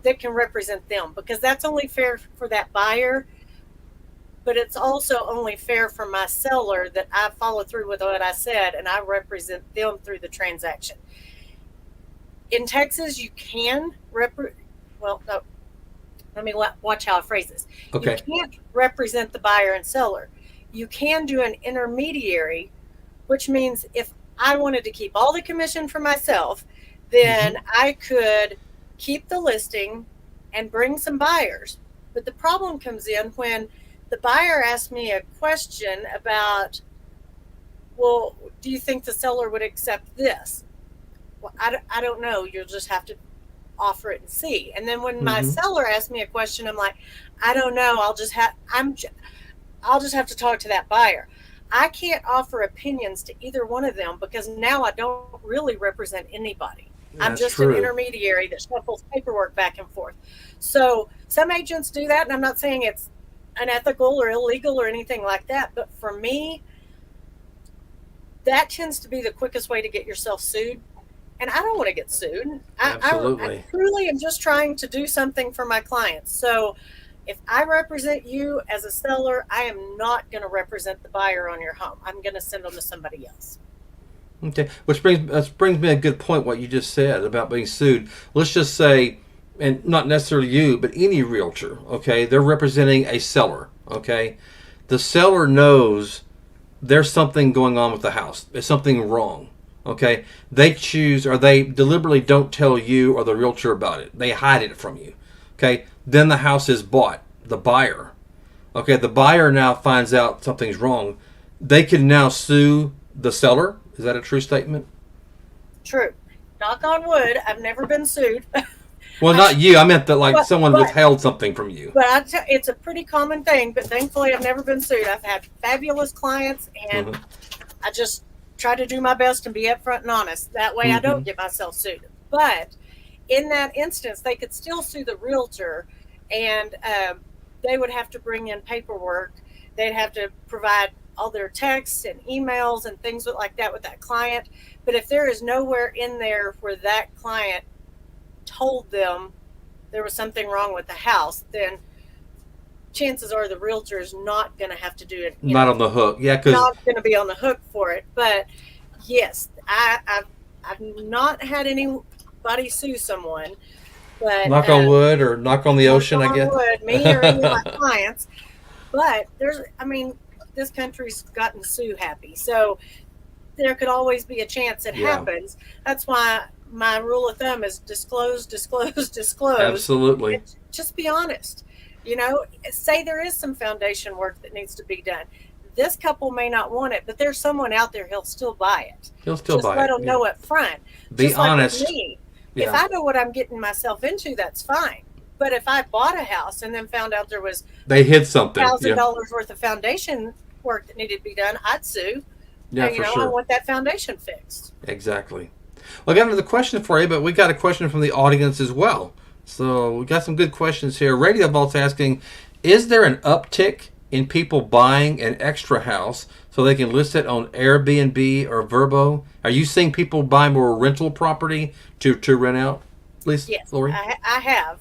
that can represent them, because that's only fair for that buyer, but it's also only fair for my seller that I follow through with what I said and I represent them through the transaction. In Texas, you can let me watch how I phrase this. Okay. You can't represent the buyer and seller. You can do an intermediary, which means if I wanted to keep all the commission for myself, then I could keep the listing and bring some buyers. But the problem comes in when the buyer asks me a question about, well, do you think the seller would accept this? Well, I don't know. You'll just have to offer it and see. And then when my seller asks me a question, I'm like, I don't know. I'll just have to talk to that buyer. I can't offer opinions to either one of them because now I don't really represent anybody. I'm just an intermediary that shuffles paperwork back and forth. So some agents do that, and I'm not saying it's unethical or illegal or anything like that, but for me, that tends to be the quickest way to get yourself sued. And I don't want to get sued. I truly am just trying to do something for my clients. So if I represent you as a seller, I am not going to represent the buyer on your home. I'm going to send them to somebody else. Okay, which brings me a good point, what you just said about being sued. Let's just say, and not necessarily you, but any realtor, okay, they're representing a seller, okay? The seller knows there's something going on with the house. There's something wrong, okay? They choose, or they deliberately don't tell you or the realtor about it. They hide it from you, okay? Then the house is bought, the buyer. Okay, the buyer now finds out something's wrong. They can now sue the seller. Is that a true statement? True. Knock on wood, I've never been sued. Well, not you. I meant that someone withheld something from you. But it's a pretty common thing, but thankfully I've never been sued. I've had fabulous clients, and I just try to do my best and be upfront and honest. That way I don't get myself sued. But in that instance, they could still sue the realtor, and they would have to bring in paperwork. They'd have to provide all their texts and emails and things like that with that client. But if there is nowhere in there where that client told them there was something wrong with the house, then chances are the realtor is not going to have to do it. Not on the hook. Yeah, because not going to be on the hook for it. But yes, I've not had anybody sue someone. But knock on wood or knock on the ocean, I guess. Wood, me or any of my clients. But this country's gotten sue happy, so there could always be a chance it happens. That's why my rule of thumb is disclose, disclose, disclose. Absolutely. And just be honest. You know, say there is some foundation work that needs to be done. This couple may not want it, but there's someone out there who'll still buy it. He'll still Just buy let it. them know up front. Be Just like with honest. me. Yeah. If I know what I'm getting myself into, that's fine. But if I bought a house and then found out there was They hid something. $1,000 worth of foundation work that needed to be done, I'd sue. Yeah, And, for I sure. want that foundation fixed. Exactly. Well, I got another question for you, but we got a question from the audience as well. So we got some good questions here. Radio Vault's asking, is there an uptick in people buying an extra house so they can list it on Airbnb or Vrbo? Are you seeing people buy more rental property to rent out? Please, Yes, Lori? I have.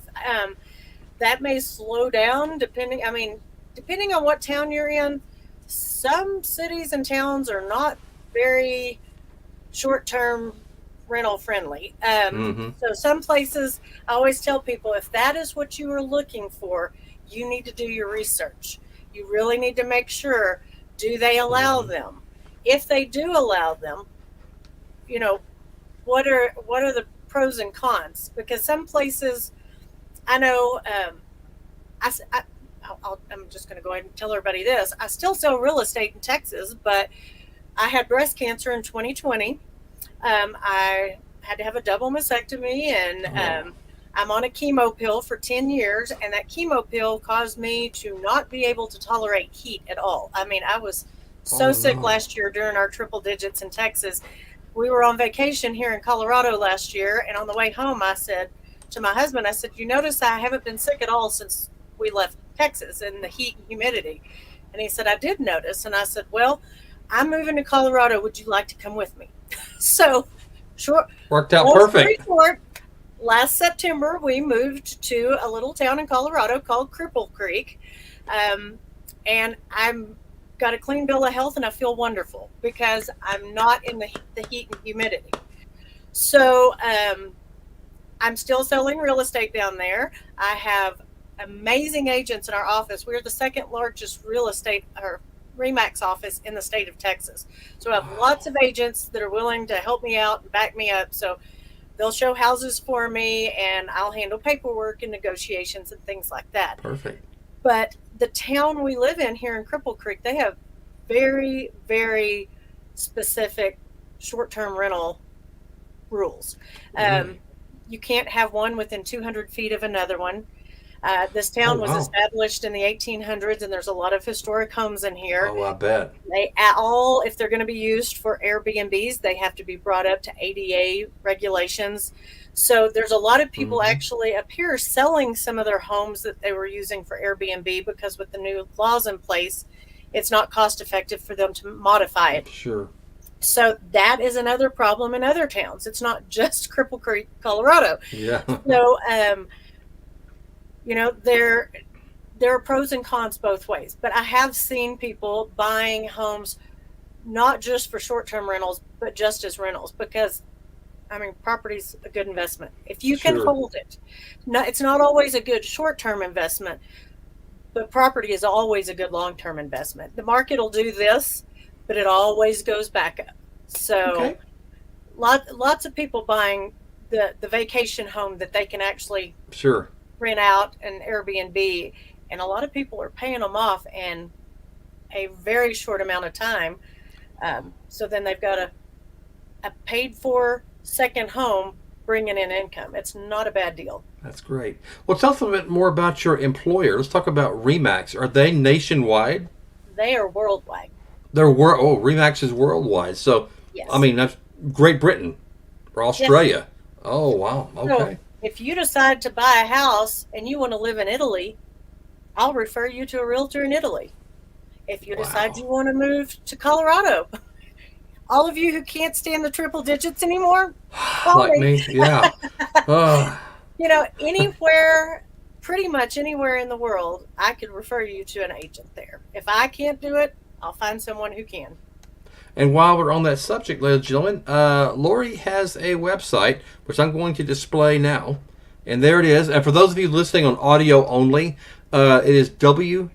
That may slow down depending on what town you're in. Some cities and towns are not very short-term rental friendly. So some places, I always tell people, if that is what you are looking for, you need to do your research. You really need to make sure, do they allow them? If they do allow them, what are the pros and cons? Because some places, I know, I'm just going to go ahead and tell everybody this. I still sell real estate in Texas, but I had breast cancer in 2020. I had to have a double mastectomy, and I'm on a chemo pill for 10 years, and that chemo pill caused me to not be able to tolerate heat at all. I mean, I was so sick last year during our triple digits in Texas. We were on vacation here in Colorado last year, and on the way home, I said to my husband, I said, you notice I haven't been sick at all since we left Texas and the heat and humidity. And he said, I did notice. And I said, well, I'm moving to Colorado. Would you like to come with me? So worked out perfect. Last September, we moved to a little town in Colorado called Cripple Creek. And I'm got a clean bill of health, and I feel wonderful because I'm not in the heat and humidity. So I'm still selling real estate down there. I have amazing agents in our office. We're the second largest real estate or RE/MAX office in the state of Texas. So I have lots of agents that are willing to help me out and back me up. So they'll show houses for me, and I'll handle paperwork and negotiations and things like that. Perfect. But the town we live in here in Cripple Creek, they have very, very specific short-term rental rules. You can't have one within 200 feet of another one. This town was established in the 1800s, and there's a lot of historic homes in here. Oh, I bet. If they're going to be used for Airbnbs, they have to be brought up to ADA regulations. So there's a lot of people actually up here selling some of their homes that they were using for Airbnb because with the new laws in place, it's not cost effective for them to modify it. Sure. So that is another problem in other towns. It's not just Cripple Creek, Colorado. Yeah. So, there are pros and cons both ways. But I have seen people buying homes not just for short-term rentals, but just as rentals because, property's a good investment. If you can hold it. No, it's not always a good short-term investment, but property is always a good long-term investment. The market will do this, but it always goes back up. So lots of people buying the vacation home that they can actually rent out an Airbnb, and a lot of people are paying them off in a very short amount of time. So then they've got a paid for second home bringing in income. It's not a bad deal. That's great. Well, tell us a bit more about your employer. Let's talk about RE/MAX. Are they nationwide? They are worldwide. RE/MAX is worldwide. So, yes. That's Great Britain or Australia. Yes. Oh, wow. Okay. So if you decide to buy a house and you want to live in Italy, I'll refer you to a realtor in Italy. If you decide you want to move to Colorado, all of you who can't stand the triple digits anymore, like me, yeah. Anywhere, pretty much anywhere in the world, I could refer you to an agent there. If I can't do it, I'll find someone who can. And while we're on that subject, ladies and gentlemen, Lori has a website, which I'm going to display now. And there it is. And for those of you listening on audio only, it is www.Lori,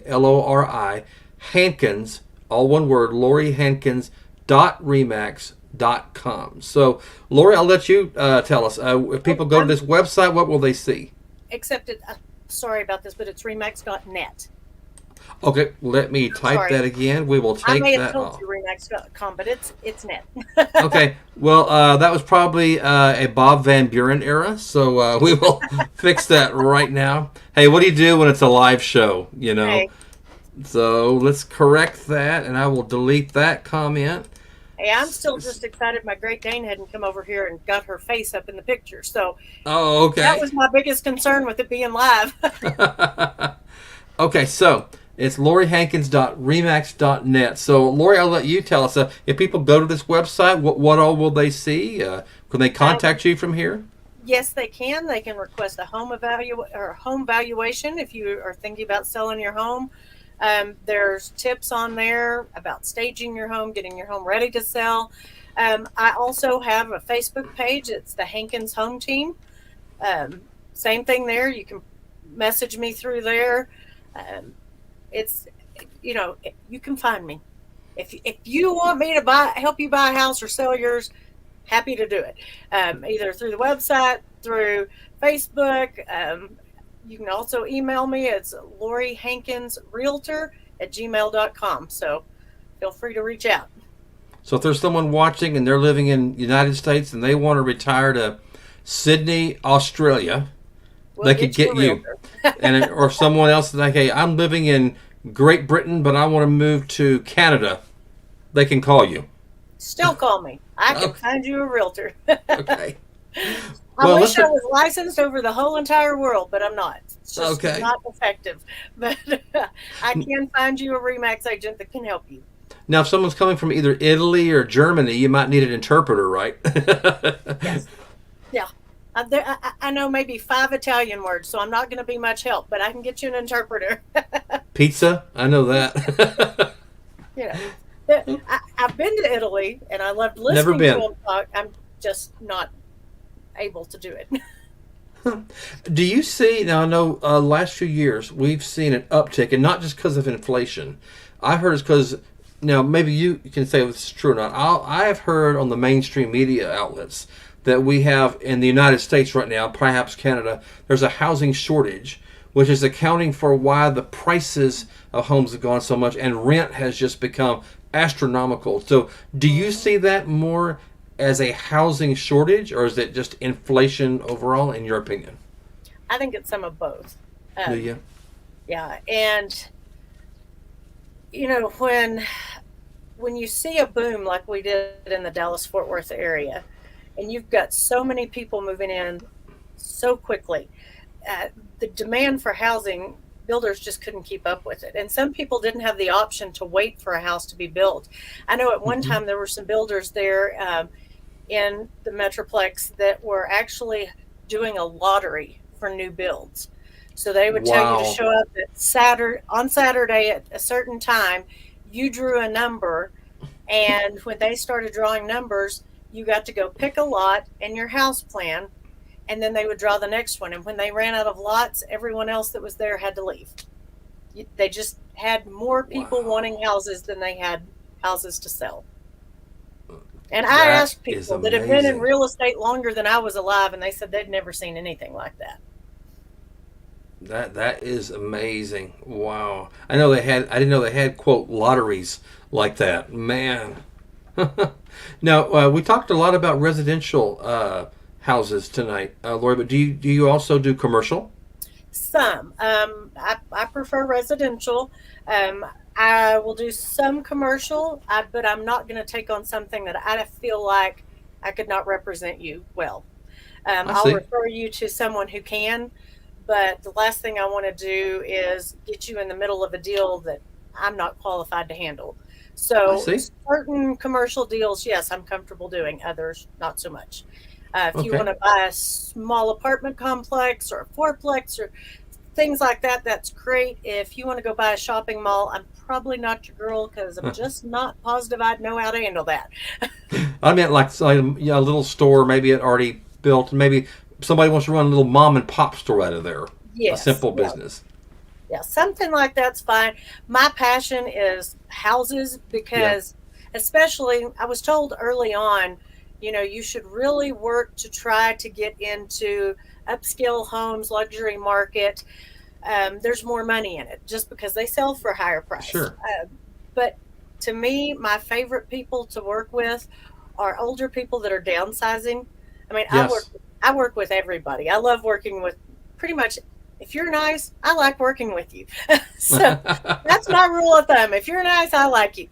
Lori, Hankins, all one word, LoriHankins.remax.com. So, Lori, I'll let you tell us. If people go to this website, what will they see? Except sorry about this, but it's remax.net. Okay, let me type that again. We will I take may have that told off. you remax.com, but it's net. Okay, well, that was probably a Bob Van Buren era, so we will fix that right now. Hey, what do you do when it's a live show, you know? Hey. So let's correct that, and I will delete that comment. Hey, I'm still just excited my Great Dane hadn't come over here and got her face up in the picture. So Oh, okay. that was my biggest concern with it being live. Okay, so it's lorihankins.remax.net. So, Lori, I'll let you tell us. If people go to this website, what all will they see? Can they contact you from here? Yes, they can. They can request a home valuation if you are thinking about selling your home. There's tips on there about staging your home, getting your home ready to sell. I also have a Facebook page. It's the Hankins Home Team. Same thing there. You can message me through there. It's, you can find me. If you want me to help you buy a house or sell yours, happy to do it. Either through the website, through Facebook. You can also email me. It's lorihankinsrealtor@gmail.com. So feel free to reach out. So if there's someone watching and they're living in the United States and they want to retire to Sydney, Australia, they could get you. Or someone else like, hey, I'm living in Great Britain, but I want to move to Canada. They can call you. Still call me. I can find you a realtor. Okay. I wish I was licensed over the whole entire world, but I'm not. It's just not effective. But I can find you a RE/MAX agent that can help you. Now, if someone's coming from either Italy or Germany, you might need an interpreter, right? Yes. Yeah. I know maybe 5 Italian words, so I'm not going to be much help, but I can get you an interpreter. Pizza? I know that. I've been to Italy, and I loved listening to them talk. I'm just not able to do it. Do you see, now I know last few years we've seen an uptick, and not just because of inflation. I've heard it's because, now maybe you can say if this is true or not. I have heard on the mainstream media outlets that we have in the United States right now, perhaps Canada, there's a housing shortage, which is accounting for why the prices of homes have gone so much, and rent has just become astronomical. So do you see that more as a housing shortage, or is it just inflation overall, in your opinion? I think it's some of both. Do you? Yeah, and when you see a boom like we did in the Dallas-Fort Worth area, and you've got so many people moving in so quickly, the demand for housing, builders just couldn't keep up with it. And some people didn't have the option to wait for a house to be built. I know at one time there were some builders there in the Metroplex that were actually doing a lottery for new builds. So they would tell you to show up on Saturday at a certain time. You drew a number, and when they started drawing numbers, you got to go pick a lot and your house plan, and then they would draw the next one. And when they ran out of lots, everyone else that was there had to leave. They just had more people wanting houses than they had houses to sell. And I asked people that have been in real estate longer than I was alive, and they said they'd never seen anything like that. That is amazing. Wow. I didn't know they had, quote, lotteries like that. Man. Now, we talked a lot about residential houses tonight, Lori, but do you also do commercial? Some. I prefer residential. I will do some commercial, but I'm not going to take on something that I feel like I could not represent you well. I'll refer you to someone who can, but the last thing I want to do is get you in the middle of a deal that I'm not qualified to handle. So certain commercial deals, yes, I'm comfortable doing. Others, not so much. If you want to buy a small apartment complex or a fourplex or things like that, that's great. If you want to go buy a shopping mall, I'm probably not your girl because I'm just not positive I'd know how to handle that. I meant like a little store, maybe it already built. Maybe somebody wants to run a little mom and pop store out of there. Yes. A simple business. Yeah, something like that's fine. My passion is houses because Especially, I was told early on, you should really work to try to get into upscale homes, luxury market. There's more money in it just because they sell for a higher price. Sure. But to me, my favorite people to work with are older people that are downsizing. I mean, Yes. I work with everybody. I love working with pretty much. If you're nice, I like working with you. So that's my rule of thumb. If you're nice, I like you.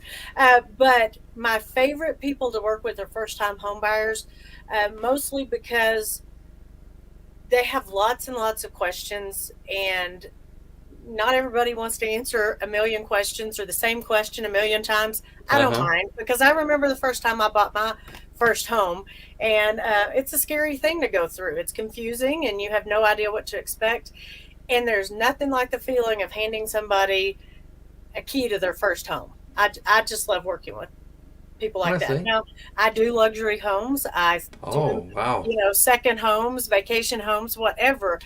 But my favorite people to work with are first-time home buyers, mostly because they have lots and lots of questions, and not everybody wants to answer a million questions or the same question a million times. I don't Uh-huh. mind, because I remember the first time I bought my first home, and it's a scary thing to go through. It's confusing, and you have no idea what to expect. And there's nothing like the feeling of handing somebody a key to their first home. I just love working with people I like that. see. Now, I do luxury homes. I do, Oh, wow. second homes, vacation homes, whatever.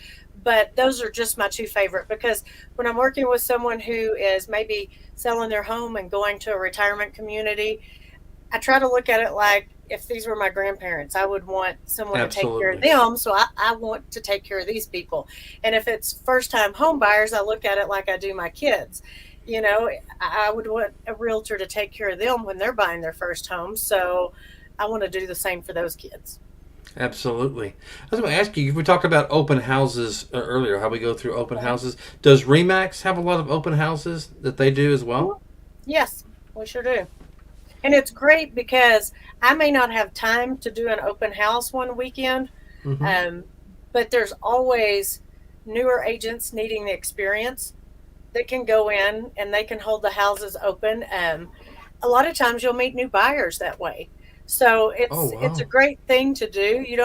But those are just my two favorite, because when I'm working with someone who is maybe selling their home and going to a retirement community, I try to look at it like, if these were my grandparents, I would want someone to take care of Absolutely. them. So I want to take care of these people. And if it's first time home buyers, I look at it like I do my kids. I would want a realtor to take care of them when they're buying their first home. So I want to do the same for those kids. Absolutely. I was going to ask you, we talked about open houses earlier, how we go through open Mhm. houses. Does Remax have a lot of open houses that they do as well? Yes, we sure do. And it's great because I may not have time to do an open house one weekend, Mm-hmm. um, but there's always newer agents needing the experience that can go in and they can hold the houses open. A lot of times you'll meet new buyers that way. So Oh, it's a wow. great thing to do. You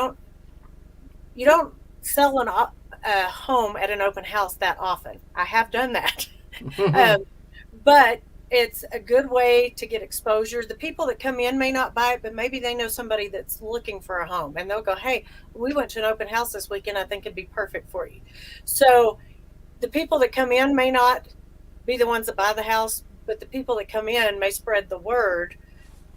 don't sell a home at an open house that often. I have done that. um, but it's a good way to get exposure. The people that come in may not buy it, but maybe they know somebody that's looking for a home, and they'll go, "Hey, we went to an open house this weekend. I think it'd be perfect for you." So the people that come in may not be the ones that buy the house, but the people that come in may spread the word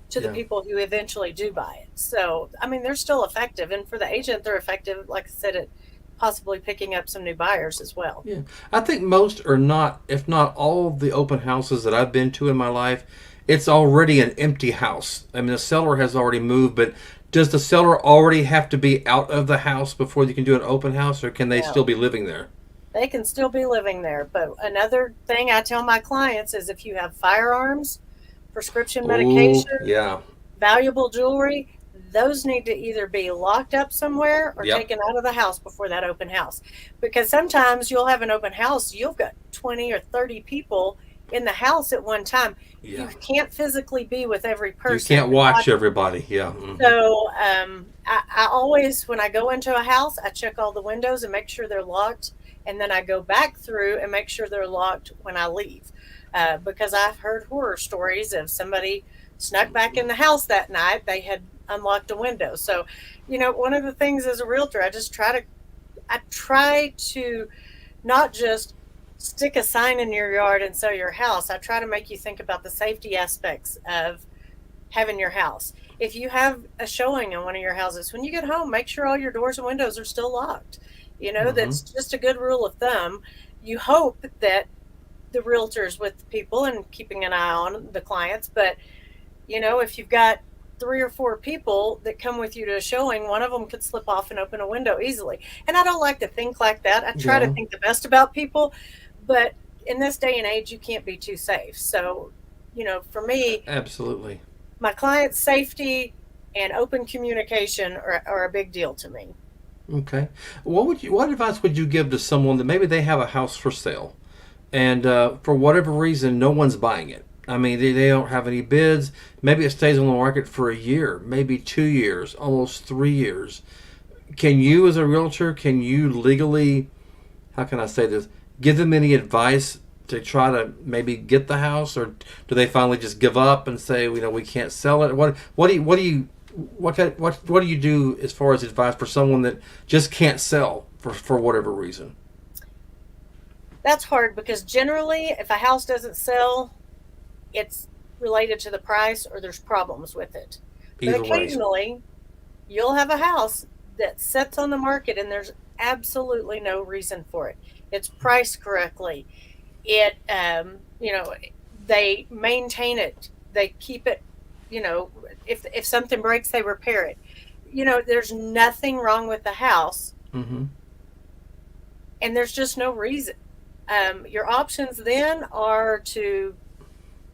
to the Yeah. people who eventually do buy it. So, I mean, they're still effective. And for the agent, they're effective, like I said, at possibly picking up some new buyers as well. Yeah. I think most or not, if not all of the open houses that I've been to in my life, it's already an empty house. I mean, the seller has already moved, but does the seller already have to be out of the house before you can do an open house, or can they still No, be living there? they can still be living there. But another thing I tell my clients is, if you have firearms, prescription Oh, medication, yeah. valuable jewelry, those need to either be locked up somewhere or Yep. taken out of the house before that open house. Because sometimes you'll have an open house, you've got 20 or 30 people in the house at one time. You Yeah. can't physically be with every You person. can't watch everybody. Yeah. Hmm. So I always, when I go into a house, I check all the windows and make sure they're locked. And then I go back through and make sure they're locked when I leave. Because I've heard horror stories of somebody snuck back in the house that night. They had unlocked a window. So, one of the things as a realtor, I try to not just stick a sign in your yard and sell your house. I try to make you think about the safety aspects of having your house. If you have a showing in one of your houses, when you get home, make sure all your doors and windows are still locked. Hmm. That's just a good rule of thumb. You hope that the realtors with the people and keeping an eye on the clients, but if you've got three or four people that come with you to a showing, one of them could slip off and open a window easily. And I don't like to think like that. I try to Yeah. think the best about people, but in this day and age, you can't be too safe. So, for me, Absolutely. my client's safety and open communication are a big deal to me. Okay. What advice would you give to someone that maybe they have a house for sale, and for whatever reason, no one's buying it? I mean, they don't have any bids. Maybe it stays on the market for a year, maybe 2 years, almost 3 years. Can you, as a realtor, can you legally, how can I say this, give them any advice to try to maybe get the house, or do they finally just give up and say, we can't sell it? What do you do as far as advice for someone that just can't sell for whatever reason? That's hard, because generally, if a house doesn't sell, it's related to the price or there's problems with it. But Either way. occasionally, you'll have a house that sits on the market and there's absolutely no reason for it. It's priced correctly. It, they maintain it. They keep it, if something breaks, they repair it. There's nothing wrong with the house, Mm-hmm. and there's just no reason. Your options then are to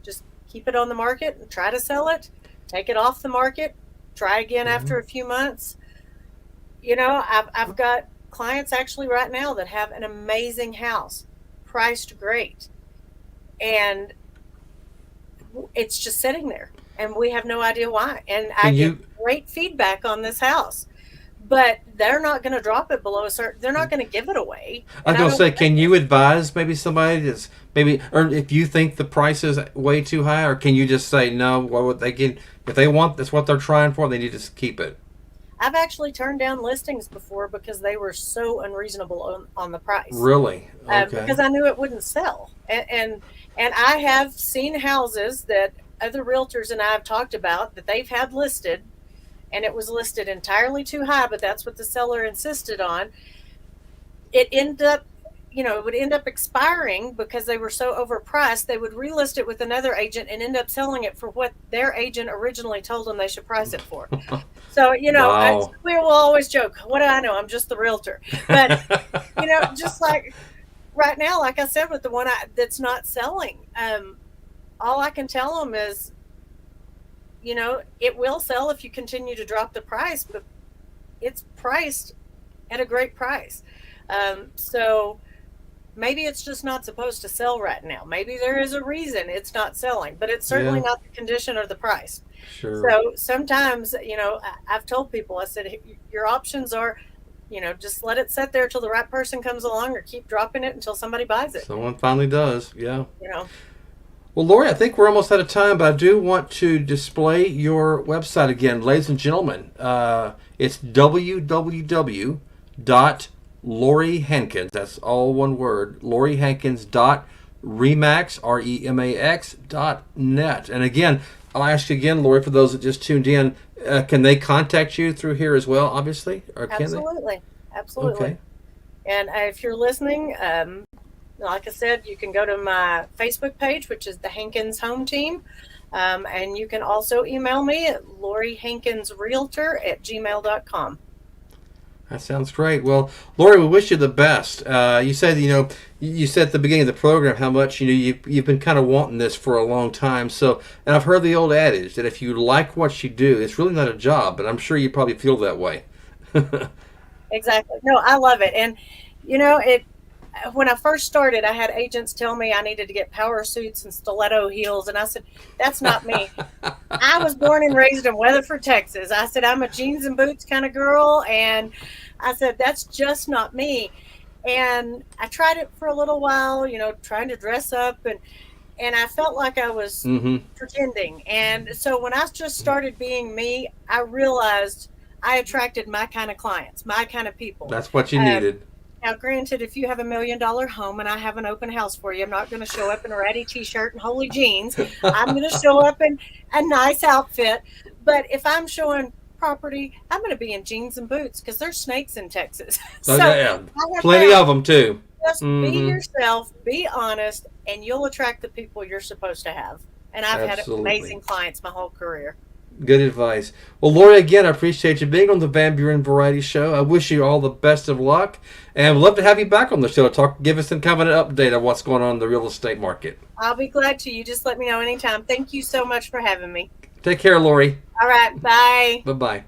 just keep it on the market and try to sell it, take it off the market, try again after a few months. I've got clients actually right now that have an amazing house, priced great, and it's just sitting there, and we have no idea why. And I get great feedback on this house, but they're not going to drop it below a certain. They're not going to give it away. I was going to say, can you advise maybe somebody that's or if you think the price is way too high, or can you just say no? What would they get if they want? That's what they're trying for. They need to keep it. I've actually turned down listings before because they were so unreasonable on the price. Really? Okay. Because I knew it wouldn't sell, and I have seen houses that other realtors and I have talked about that they've had listed, and it was listed entirely too high, but that's what the seller insisted on. It would end up expiring because they were so overpriced. They would relist it with another agent and end up selling it for what their agent originally told them they should price it for. So, Wow. we will always joke, what do I know? I'm just the realtor. But, just like right now, like I said, with the one that's not selling, all I can tell them is, it will sell if you continue to drop the price, but it's priced at a great price. So maybe it's just not supposed to sell right now. Maybe there is a reason it's not selling, but it's certainly not the condition or the price. Sure. So sometimes, I've told people, I said, your options are, just let it sit there till the right person comes along, or keep dropping it until somebody buys it. Someone finally does. Yeah. Well, Lori, I think we're almost out of time, but I do want to display your website again. Ladies and gentlemen, it's www.LoriHankins, that's all one word, LoriHankins.remax, REMAX.net. And again, I'll ask you again, Lori, for those that just tuned in, can they contact you through here as well, obviously? Or can Absolutely. Absolutely. Okay. And if you're listening, like I said, you can go to my Facebook page, which is the Hankins Home Team. And you can also email me at lorihankinsrealtor@gmail.com. That sounds great. Well, Lori, we wish you the best. You said, you said at the beginning of the program how much, you've been kind of wanting this for a long time. So, and I've heard the old adage that if you like what you do, it's really not a job, but I'm sure you probably feel that way. Exactly. No, I love it. And, when I first started, I had agents tell me I needed to get power suits and stiletto heels. And I said, that's not me. I was born and raised in Weatherford, Texas. I said, I'm a jeans and boots kind of girl. And I said, that's just not me. And I tried it for a little while, trying to dress up. And I felt like I was pretending. And so when I just started being me, I realized I attracted my kind of clients, my kind of people. That's what you needed. Now, granted, if you have $1 million home and I have an open house for you, I'm not going to show up in a ratty T-shirt and holey jeans. I'm going to show up in a nice outfit. But if I'm showing property, I'm going to be in jeans and boots because there's snakes in Texas. So yeah, plenty of them too. Just be yourself, be honest, and you'll attract the people you're supposed to have. And I've had amazing clients my whole career. Good advice. Well, Lori, again, I appreciate you being on the Van Buren Variety Show. I wish you all the best of luck, and we'd love to have you back on the show to give us some kind of an update on what's going on in the real estate market. I'll be glad to. You just let me know anytime. Thank you so much for having me. Take care, Lori. All right, bye. Bye-bye.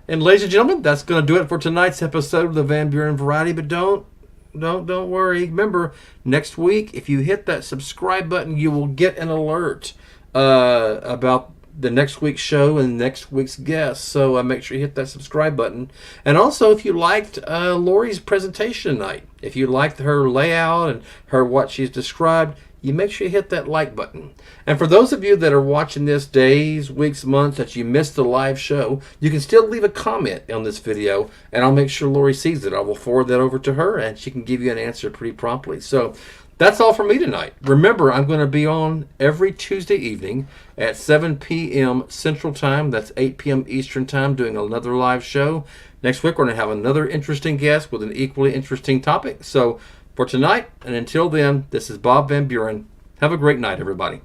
And ladies and gentlemen, that's going to do it for tonight's episode of the Van Buren Variety. But don't worry. Remember, next week, if you hit that subscribe button, you will get an alert about the next week's show and next week's guest. So make sure you hit that subscribe button. And also, if you liked Lori's presentation tonight, if you liked her layout and what she's described, you make sure you hit that like button. And for those of you that are watching this days, weeks, months, that you missed the live show, you can still leave a comment on this video, and I'll make sure Lori sees it. I will forward that over to her, and she can give you an answer pretty promptly. So That's all for me tonight. Remember, I'm going to be on every Tuesday evening at 7 p.m. Central Time. That's 8 p.m. Eastern Time, doing another live show. Next week, we're going to have another interesting guest with an equally interesting topic. So for tonight, and until then, this is Bob Van Buren. Have a great night, everybody.